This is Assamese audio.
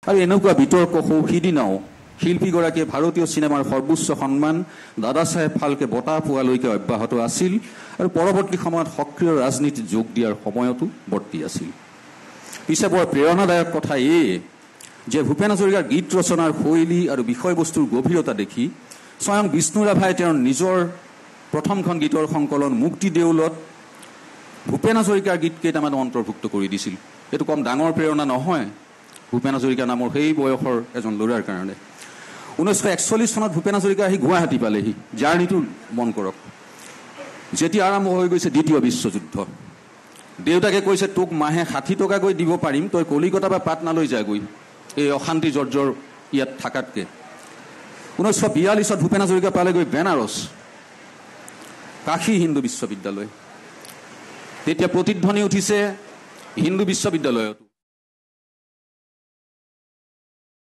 আৰু এনেকুৱা বিতৰ্ক সিদিনাও শিল্পীগৰাকীয়ে ভাৰতীয় চিনেমাৰ সৰ্বোচ্চ সন্মান দাদা চাহেব ফাল্কে বঁটা পোৱালৈকে অব্যাহত আছিল আৰু পৰৱৰ্তী সময়ত সক্ৰিয় ৰাজনীতিত যোগ দিয়াৰ সময়তো বৰ্তি আছিল। পিছে বৰ প্ৰেৰণাদায়ক কথা এই যে ভূপেন হাজৰিকাৰ গীত ৰচনাৰ শৈলী আৰু বিষয়বস্তুৰ গভীৰতা দেখি স্বয়ং বিষ্ণু ৰাভাই তেওঁৰ নিজৰ প্ৰথমখন গীতৰ সংকলন মুক্তি দেউলত ভূপেন হাজৰিকাৰ গীত কেইটামান অন্তৰ্ভুক্ত কৰি দিছিল। এইটো কম ডাঙৰ প্ৰেৰণা নহয় ভূপেন হাজৰিকা নামৰ সেই বয়সৰ এজন ল'ৰাৰ কাৰণে। 1941 চনত ভূপেন হাজৰিকা আহি গুৱাহাটী পালেহি। জাৰ্ণিটো মন কৰক। যেতিয়া আৰম্ভ হৈ গৈছে দ্বিতীয় বিশ্বযুদ্ধ, দেউতাকে কৈছে তোক মাহে 60 টকাকৈ দিব পাৰিম, তই কলিকতা বা পাটনালৈ যাগৈ এই অশান্তি জৰ্জৰ ইয়াত থাকাতকে। 1942 ভূপেন হাজৰিকা পালেগৈ বেনাৰস, কাশী হিন্দু বিশ্ববিদ্যালয়। তেতিয়া প্ৰতিধ্বনি উঠিছে হিন্দু বিশ্ববিদ্যালয়ত।